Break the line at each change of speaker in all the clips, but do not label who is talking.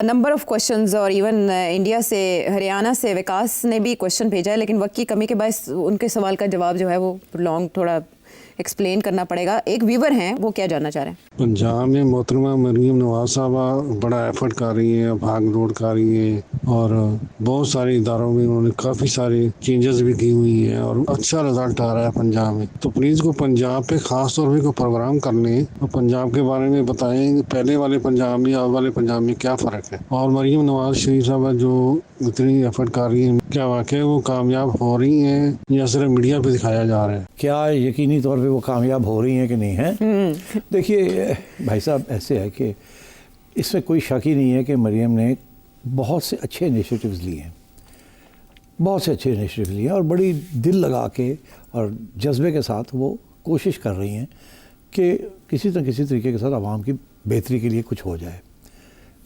Number of questions اور even India سے ہریانہ سے وکاس نے بھی کوشچن بھیجا ہے، لیکن وقت کی کمی کے باعث ان کے سوال کا جواب جو ہے وہ لانگ تھوڑا ایکسپلین کرنا پڑے گا. ایک ویور ہیں، وہ کیا جاننا چاہ رہے ہیں؟
پنجاب میں محترمہ مریم نواز صاحبہ بڑا ایفرٹ کر رہی ہیں، بھاگ دوڑ کر رہی ہیں، اور بہت سارے اداروں میں انہوں نے کافی سارے چینجز بھی کی ہوئی ہیں اور اچھا رزلٹ آ رہا ہے پنجاب میں. تو پلیز کو پنجاب پہ خاص طور پہ کوئی پروگرام کرنے اور پنجاب کے بارے میں بتائیں، پہلے والے پنجاب میں اب والے پنجاب میں کیا فرق ہے. اور مریم نواز شریف صاحبہ جو اتنی ایفرٹ کر رہی ہیں، کیا واقعی وہ کامیاب ہو رہی ہیں یا صرف میڈیا پہ دکھایا جا رہا ہے؟
کیا یقینی طور پہ وہ کامیاب ہو رہی ہیں کہ نہیں ہیں؟ دیکھیے بھائی صاحب، ایسے ہے کہ اس میں کوئی شک ہی نہیں ہے کہ مریم نے بہت سے اچھے انیشیٹوز لیے ہیں، بہت سے اچھے انیشیٹوز لیے ہیں، اور بڑی دل لگا کے اور جذبے کے ساتھ وہ کوشش کر رہی ہیں کہ کسی نہ کسی طریقے کے ساتھ عوام کی بہتری کے لیے کچھ ہو جائے.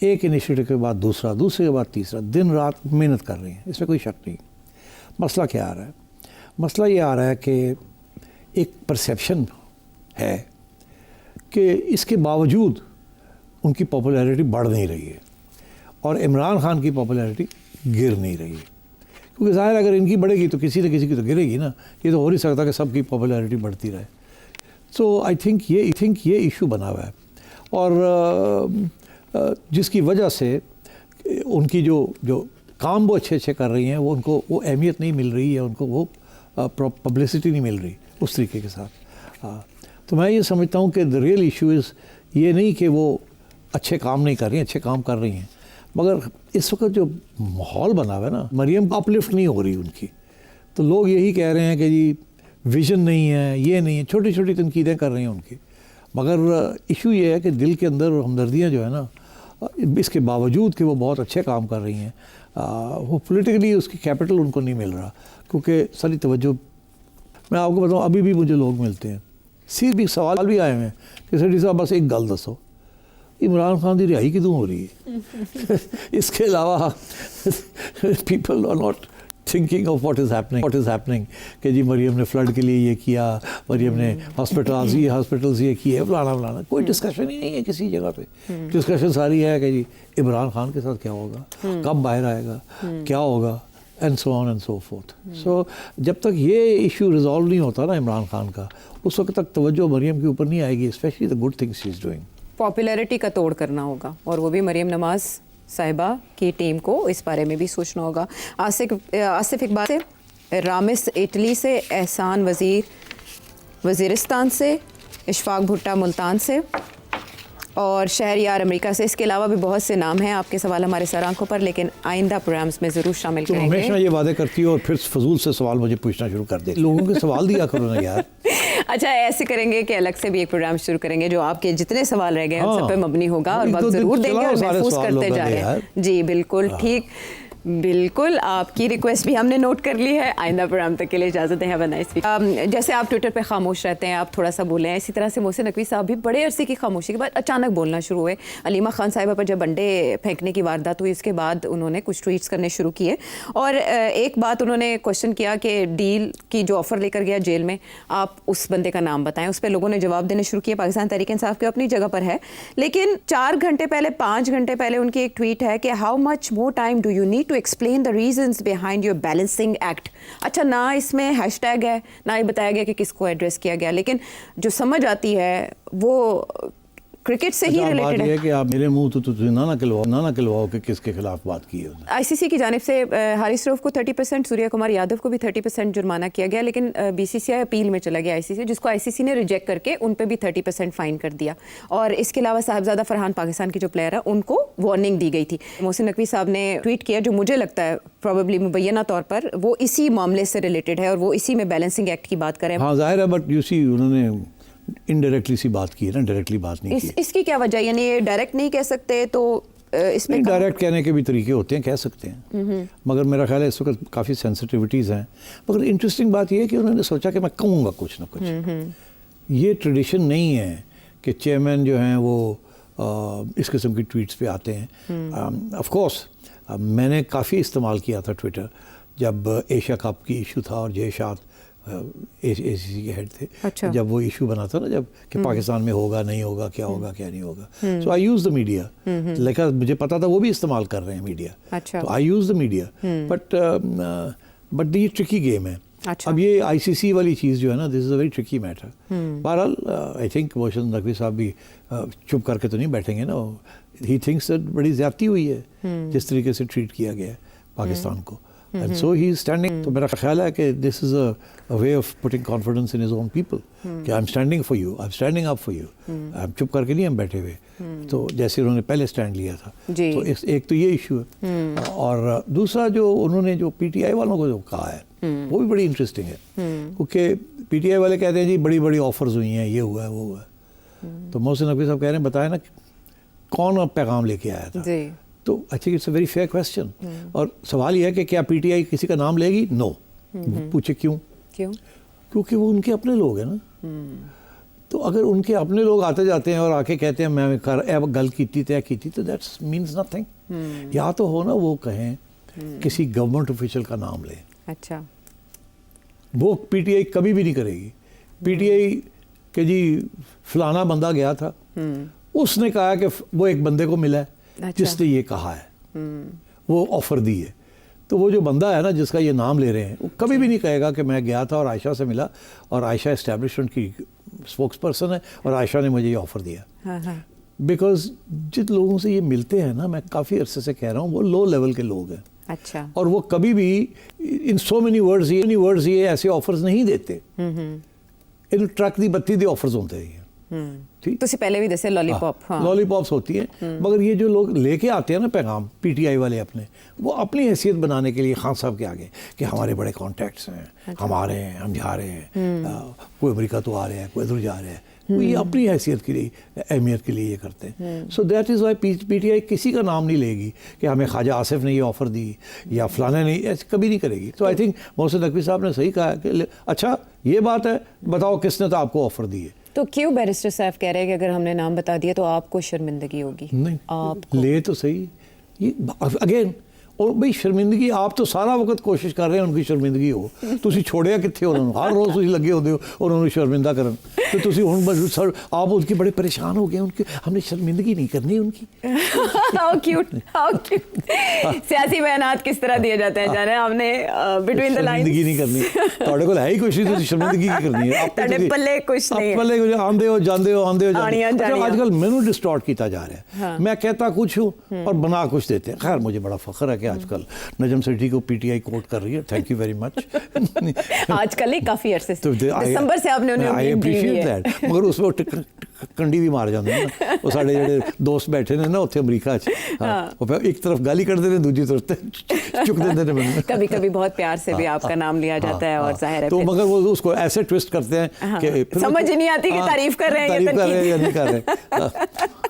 ایک انیشیٹو کے بعد دوسرا، دوسرے کے بعد تیسرا، دن رات محنت کر رہی ہیں، اس میں کوئی شک نہیں. مسئلہ کیا آ رہا ہے؟ مسئلہ یہ آ رہا ہے کہ ایک پرسیپشن ہے کہ اس کے باوجود ان کی پاپولیرٹی بڑھ نہیں رہی ہے اور عمران خان کی پاپولیرٹی گر نہیں رہی ہے. کیونکہ ظاہر اگر ان کی بڑھے گی تو کسی نہ کسی کی تو گرے گی نا. یہ تو ہو نہیں سکتا کہ سب کی پاپولیرٹی بڑھتی رہے. سو آئی تھنک یہ ایشو بنا ہوا ہے، اور جس کی وجہ سے ان کی جو کام وہ اچھے کر رہی ہیں، وہ ان کو وہ اہمیت نہیں مل رہی ہے، ان کو وہ پبلسٹی نہیں مل رہی اس طریقے کے ساتھ. تو میں یہ سمجھتا ہوں کہ دا ریئل ایشو از یہ نہیں کہ وہ اچھے کام نہیں کر رہی ہیں، اچھے کام کر رہی ہیں، مگر اس وقت جو ماحول بنا ہوا ہے نا، مریم اپ لفٹ نہیں ہو رہی ان کی. تو لوگ یہی کہہ رہے ہیں کہ جی ویژن نہیں ہے، یہ نہیں ہے، چھوٹی چھوٹی تنقیدیں کر رہے ہیں ان کی. مگر ایشو یہ ہے کہ دل کے اندر ہمدردیاں جو ہے نا، اس کے باوجود کہ وہ بہت اچھے کام کر رہی ہیں، وہ پولیٹیکلی اس کی کیپٹل ان کو نہیں مل رہا. کیونکہ ساری توجہ، میں آپ کو بتاؤں، ابھی بھی مجھے لوگ ملتے ہیں، بھی سوال بھی آئے ہوئے ہیں کہ سیٹھی صاحب بس ایک گل دسو، عمران خان کی رہائی کدوں ہو رہی ہے؟ اس کے علاوہ people are not thinking of what is happening کہ جی مریم نے فلڈ کے لیے یہ کیا، مریم نے ہاسپٹلز یہ کیے، فلانا. کوئی ڈسکشن ہی نہیں ہے کسی جگہ پہ. ڈسکشن ساری ہے کہ جی عمران خان کے ساتھ کیا ہوگا، کب باہر آئے گا، کیا ہوگا، and so on and so forth. سو جب تک یہ ایشو ریزالو نہیں ہوتا نا عمران خان کا، اس وقت تک توجہ مریم کے اوپر نہیں آئے گی، especially the good things she is doing.
Popularity کا توڑ کرنا ہوگا، اور وہ بھی مریم نواز صاحبہ کی ٹیم کو اس بارے میں بھی سوچنا ہوگا. آصف اقبال سے، رامس اٹلی سے، احسان وزیر وزیرستان سے، اشفاق بھٹا ملتان سے، اور شہریار امریکہ سے. اس کے علاوہ بھی بہت سے نام ہیں. آپ کے سوال ہمارے سر آنکھوں پر، لیکن آئندہ پروگرامز میں ضرور شامل کریں گے.
ہمیشہ یہ وعدے کرتی ہو اور پھر فضول سے سوال مجھے پوچھنا شروع کر دے. لوگوں کے سوال دیا کرو نا یار.
اچھا، ایسے کریں گے کہ الگ سے بھی ایک پروگرام شروع کریں گے جو آپ کے جتنے سوال رہ گئے ہیں ان سب پہ مبنی ہوگا، اور وقت ضرور دیں گے اور محفوظ کرتے جا رہے ہیں. جی بالکل ٹھیک، بالکل آپ کی ریکویسٹ بھی ہم نے نوٹ کر لی ہے. آئندہ پروگرام تک کے لیے اجازت ہے. جیسے آپ ٹویٹر پہ خاموش رہتے ہیں، آپ تھوڑا سا بولیں، اسی طرح سے محسن نقوی صاحب بھی بڑے عرصے کی خاموشی کے بعد اچانک بولنا شروع ہوئے. علیمہ خان صاحبہ پر جب انڈے پھینکنے کی واردات ہوئی، اس کے بعد انہوں نے کچھ ٹویٹس کرنے شروع کیے، اور ایک بات انہوں نے کوشچن کیا کہ ڈیل کی جو آفر لے کر گیا جیل میں، آپ اس بندے کا نام بتائیں. اس پہ لوگوں نے جواب دینے شروع کیے. پاکستان تحریک انصاف کی اپنی جگہ پر ہے، لیکن 4 گھنٹے پہلے 5 گھنٹے پہلے ان کی ایک ٹویٹ ہے کہ how much more time do you need to explain the reasons behind your balancing act. اچھا، نہ اس میں ہیش ٹیگ ہے، نہ یہ بتایا گیا کہ کس کو ایڈریس کیا گیا، لیکن جو سمجھ آتی ہے وہ کرکٹ سے ہی ریلیٹڈ ہے.
کہ آپ میرے منہ تو نہ کلواؤ کہ کس کے خلاف بات کی ہے.
آئی سی سی کی جانب سے حارث رؤف کو 30%، سوریہ کمار یادو کو بھی 30% جرمانہ کیا گیا، لیکن بی سی سی آئی اپیل میں چلا گیا آئی سی سی، جس کو آئی سی سی نے ریجیکٹ کر کے ان پہ بھی 30% فائن کر دیا. اور اس کے علاوہ صاحبزادہ فرحان پاکستان کی جو پلیئر ہے ان کو وارننگ دی گئی تھی. محسن نقوی صاحب نے ٹویٹ کیا جو مجھے لگتا ہے پروبیبلی مبینہ طور پر وہ اسی معاملے سے ریلیٹڈ ہے، اور وہ اسی میں بیلنسنگ ایکٹ کی بات کریں.
ہاں ظاہر ہے، بٹ یو سی انہوں نے انڈائریکٹلی سی بات کی ہے نا، ڈائریکٹلی بات نہیں کی.
اس کی کیا وجہ، یعنی یہ ڈائریکٹ نہیں کہہ سکتے تو اس میں
ڈائریکٹ کہنے کے بھی طریقے ہوتے ہیں، کہہ سکتے ہیں، مگر میرا خیال ہے اس وقت کافی سینسٹیوٹیز ہیں. مگر انٹرسٹنگ بات یہ ہے کہ انہوں نے سوچا کہ میں کہوں گا کچھ نہ کچھ. یہ ٹریڈیشن نہیں ہے کہ چیئرمین جو ہیں وہ اس قسم کی ٹویٹس پہ آتے ہیں. آف کورس میں نے کافی استعمال کیا تھا ٹویٹر جب ایشیا کپ کی ایشو تھا اور جے شاد اے سی کے ہیڈ تھے.
اچھا.
جب وہ ایشو بنا تھا نا جب کہ پاکستان میں ہوگا نہیں ہوگا کیا ہوگا کیا نہیں ہوگا, سو آئی یوز دا میڈیا. لیکن مجھے پتا تھا وہ بھی استعمال کر رہے ہیں میڈیا, تو آئی یوز دا میڈیا. بٹ یہ ٹرکی گیم ہے. اب یہ آئی سی سی والی چیز جو ہے نا, دس از اے ویری ٹرکی میٹر. بہرحال آئی تھنک محسن نقوی صاحب بھی چپ کر کے تو نہیں بیٹھیں گے نا. ہی تھنکس دیٹ بڑی زیادتی ہوئی ہے جس طریقے سے ٹریٹ کیا گیا ہے پاکستان کو. And so he is standing. تو میرا خیال ہے کہ this is a way of putting confidence in his own people. کہ I'm standing for you, I'm standing up for you. I'm چپ کر کے نہیں ہم بیٹھے ہوئے. تو جیسے انہوں نے پہلے اسٹینڈ لیا تھا. تو ایک تو یہ ایشو ہے. اور دوسرا جو انہوں نے جو پی ٹی آئی والوں کو جو کہا ہے وہ بھی بڑی انٹرسٹنگ ہے. کیونکہ پی ٹی آئی والے کہتے ہیں جی بڑی بڑی آفرز ہوئی ہیں, یہ ہوا ہے وہ ہوا ہے. تو محسن نقوی صاحب کہہ رہے ہیں بتائیں نا کون پیغام لے کے آیا تھا. تو I think it's a very fair question. اور سوال یہ ہے کہ کیا پی ٹی آئی کسی کا نام لے گی؟ نو. پوچھے کیوں؟ کیونکہ وہ ان کے اپنے لوگ ہیں نا. تو اگر ان کے اپنے لوگ آتے جاتے ہیں اور آ کے کہتے ہیں میں گل کیتی طے کیتی, تو دیٹس مینس نتھنگ. یا تو ہو نا وہ کہیں کسی گورنمنٹ آفیشل کا نام لیں.
اچھا.
وہ پی ٹی آئی کبھی بھی نہیں کرے گی. پی ٹی آئی کہ جی فلانا بندہ گیا تھا, اس نے کہا کہ وہ ایک بندے کو ملا ہے جس نے یہ کہا ہے, وہ آفر دی ہے. تو وہ جو بندہ ہے نا جس کا یہ نام لے رہے ہیں, وہ کبھی بھی نہیں کہے گا کہ میں گیا تھا اور عائشہ سے ملا اور عائشہ اسٹیبلشمنٹ کی اسپوکس پرسن ہے اور عائشہ نے مجھے یہ آفر دیا. بیکاز جن لوگوں سے یہ ملتے ہیں نا, میں کافی عرصے سے کہہ رہا ہوں, وہ لو لیول کے لوگ ہیں.
اچھا. اور
وہ کبھی بھی ان سو مینی ورڈز یہ ایسے آفرز نہیں دیتے. ان ٹرک دی بتی دی آفرز ہوتے ہیں.
تو سے پہلے بھی جیسے لالی پاپ
لالی پاپس ہوتی ہیں. مگر یہ جو لوگ لے کے آتے ہیں نا پیغام پی ٹی آئی والے اپنے, وہ اپنی حیثیت بنانے کے لیے خان صاحب کے آگے کہ ہمارے بڑے کانٹیکٹس ہیں, ہم آ رہے ہیں, ہم جا رہے ہیں, کوئی امریکہ تو آ رہے ہیں, کوئی ادھر جا رہے ہیں, وہ یہ اپنی حیثیت کے لیے اہمیت کے لیے یہ کرتے ہیں. So that is why P T I کسی کا نام نہیں لے گی کہ ہمیں خواجہ آصف نے یہ آفر دی یا فلانے نے, ایسے کبھی نہیں کرے گی. تو آئی تھنک محسن نقوی صاحب نے صحیح کہا کہ اچھا یہ بات ہے, بتاؤ کس نے تو آپ کو آفر دی ہے.
تو کیوں بیرسٹر صاحب کہہ رہے ہیں کہ اگر ہم نے نام بتا دیا تو آپ کو شرمندگی ہوگی؟
نہیں, آپ لے تو صحیح. یہ اگین اور بھائی شرمندگی آپ تو سارا وقت کوشش کر رہے ہیں ان کی شرمندگی ہو. تسی چھوڑیا کتنے انہوں نے, ہر روز تسی لگے ہوتے ہو انہوں نے شرمندہ کرن. تو تسی ہن آپ ان کے بڑے پریشان ہو گئے, ان کی ہم نے شرمندگی نہیں کرنی ان کی.
How cute, how cute. سیاسی بیانات کس طرح دیے جاتے ہیں جانے, ہم نے بٹوین دا لائنز
شرمندگی نہیں کرنی. تہاڈے کول ہے ہی کچھ نہیں, تسی شرمندگی کی کرنی ہے.
تہاڈے پلے کچھ نہیں ہے,
پلے کچھ آندے ہو جاندے ہو آندے ہو جاندے ہو. آج کل مینو ڈسٹارٹ کیتا جا رہا ہے. میں کہتا کچھ ہوں اور بنا کچھ دیتے ہیں. خیر مجھے بڑا فخر ہے کہ آج کل نجم سیٹھی کو پی ٹی آئی کوٹ کر رہی ہے. Thank you very much.
آج کل نہیں, کافی عرصے سے, دسمبر سے آپ نے انہیں
آئی اپریشیٹ دیٹ. مگر اس میں کنڈی بھی مار جاتے ہیں نا. وہ سارے جڑے دوست بیٹھے نے نا اتنے امریکہ وہ ایک طرف گالی کرتے ہیں, دوسری طرف چک دیتے ہیں.
کبھی کبھی بہت پیار سے بھی آپ کا نام لیا جاتا ہے اور ظاہر ہے
تو مگر وہ اس کو ایسے ٹویسٹ کرتے ہیں کہ
سمجھ ہی نہیں آتی کہ تعریف کر رہے ہیں
یا نہیں کر رہے.